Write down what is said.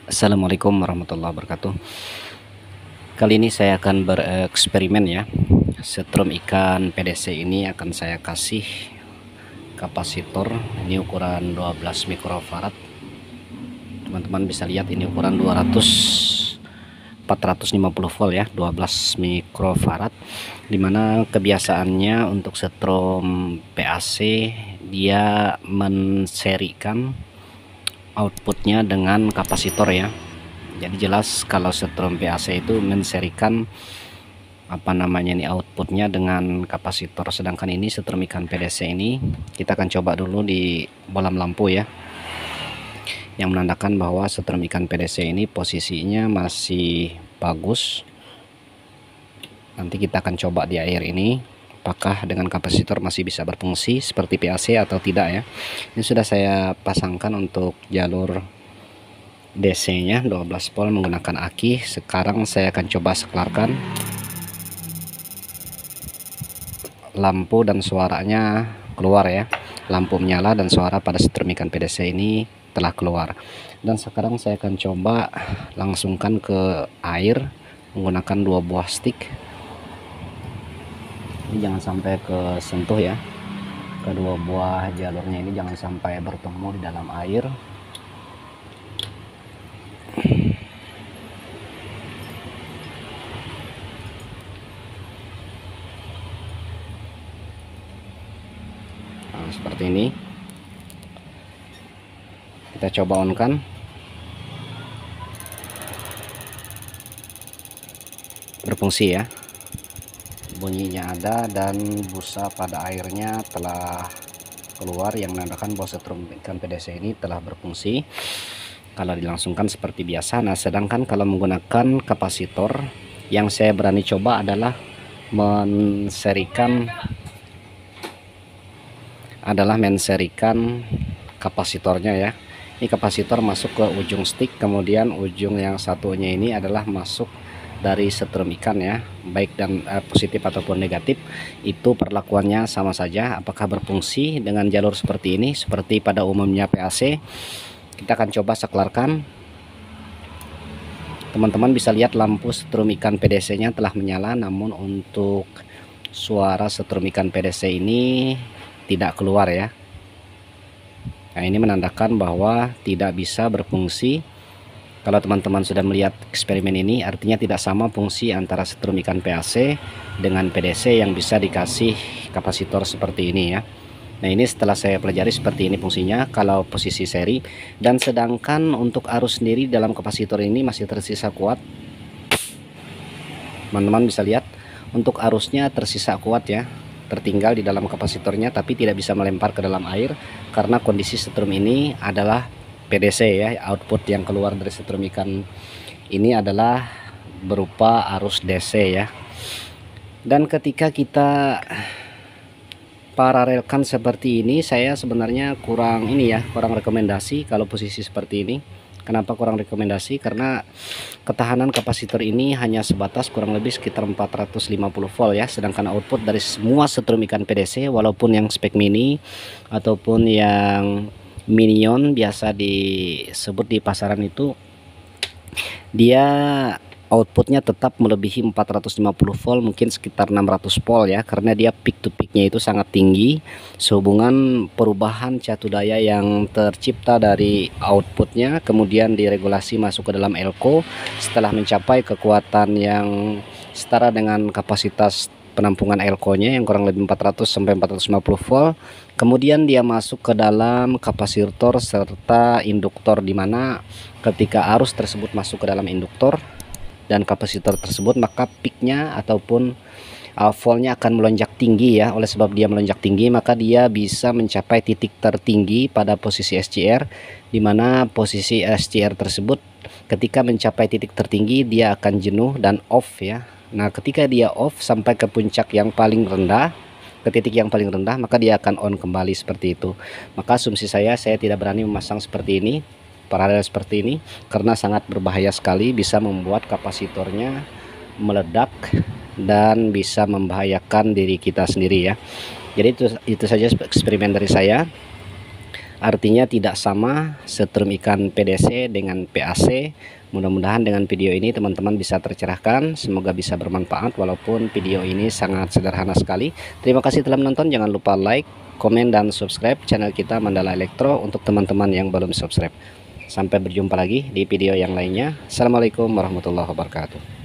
Assalamualaikum warahmatullahi wabarakatuh. Kali ini saya akan bereksperimen ya. Setrum ikan PDC ini akan saya kasih kapasitor. Ini ukuran 12 mikrofarad. Teman-teman bisa lihat ini ukuran 450 volt ya, 12 mikrofarad. Dimana kebiasaannya untuk setrum PAC dia menserikan outputnya dengan kapasitor ya. Jadi jelas kalau setrum PAC itu menserikan ini outputnya dengan kapasitor, sedangkan ini setrum ikan PDC ini kita akan coba dulu di bolam lampu ya, yang menandakan bahwa setrum ikan PDC ini posisinya masih bagus. Nanti kita akan coba di air ini apakah dengan kapasitor masih bisa berfungsi seperti PAC atau tidak ya. Ini sudah saya pasangkan untuk jalur DC nya 12 volt menggunakan aki. Sekarang saya akan coba sekelarkan lampu dan suaranya keluar ya. Lampu menyala dan suara pada setrum ikan PDC ini telah keluar. Dan sekarang saya akan coba langsungkan ke air menggunakan 2 buah stick. Ini jangan sampai ke sentuh ya, kedua buah jalurnya ini jangan sampai bertemu di dalam air. Nah, seperti ini. Kita coba on kan. Berfungsi ya, bunyinya ada dan busa pada airnya telah keluar yang menandakan bahwa setrum ikan PDC ini telah berfungsi kalau dilangsungkan seperti biasa. Nah, sedangkan kalau menggunakan kapasitor, yang saya berani coba adalah menserikan kapasitornya ya. Ini kapasitor masuk ke ujung stick, kemudian ujung yang satunya ini adalah masuk dari setrum ikan ya, baik dan positif ataupun negatif itu perlakuannya sama saja. Apakah berfungsi dengan jalur seperti ini seperti pada umumnya PAC? Kita akan coba saklarkan. Teman-teman bisa lihat lampu setrum ikan PDC nya telah menyala, namun untuk suara setrum ikan PDC ini tidak keluar ya. Nah, ini menandakan bahwa tidak bisa berfungsi. Kalau teman-teman sudah melihat eksperimen ini, artinya tidak sama fungsi antara setrum ikan PAC dengan PDC yang bisa dikasih kapasitor seperti ini ya. Nah, ini setelah saya pelajari seperti ini fungsinya kalau posisi seri. Dan sedangkan untuk arus sendiri dalam kapasitor ini masih tersisa kuat. Teman-teman bisa lihat untuk arusnya tersisa kuat ya, tertinggal di dalam kapasitornya, tapi tidak bisa melempar ke dalam air karena kondisi setrum ini adalah PDC ya. Output yang keluar dari setrum ikan ini adalah berupa arus DC ya. Dan ketika kita paralelkan seperti ini, saya sebenarnya kurang rekomendasi kalau posisi seperti ini. Kenapa kurang rekomendasi? Karena ketahanan kapasitor ini hanya sebatas kurang lebih sekitar 450 volt ya, sedangkan output dari semua setrum ikan PDC walaupun yang spek mini ataupun yang minion biasa disebut di pasaran itu, dia outputnya tetap melebihi 450 volt, mungkin sekitar 600 volt ya, karena dia peak to peaknya itu sangat tinggi sehubungan perubahan catu daya yang tercipta dari outputnya kemudian diregulasi masuk ke dalam elko. Setelah mencapai kekuatan yang setara dengan kapasitas penampungan elko-nya yang kurang lebih 400 sampai 450 volt, kemudian dia masuk ke dalam kapasitor serta induktor, dimana ketika arus tersebut masuk ke dalam induktor dan kapasitor tersebut, maka peaknya ataupun voltnya akan melonjak tinggi ya. Oleh sebab dia melonjak tinggi, maka dia bisa mencapai titik tertinggi pada posisi SCR, dimana posisi SCR tersebut ketika mencapai titik tertinggi dia akan jenuh dan off ya. Nah, ketika dia off sampai ke puncak yang paling rendah, ke titik yang paling rendah, maka dia akan on kembali seperti itu. Maka asumsi saya tidak berani memasang seperti ini, paralel seperti ini, karena sangat berbahaya sekali, bisa membuat kapasitornya meledak dan bisa membahayakan diri kita sendiri ya. Jadi itu saja eksperimen dari saya. artinya tidak sama setrum ikan PDC dengan PAC. Mudah-mudahan dengan video ini teman-teman bisa tercerahkan, semoga bisa bermanfaat walaupun video ini sangat sederhana sekali. Terima kasih telah menonton, jangan lupa like, komen, dan subscribe channel kita Mandala Elektro untuk teman-teman yang belum subscribe. Sampai berjumpa lagi di video yang lainnya. Assalamualaikum warahmatullahi wabarakatuh.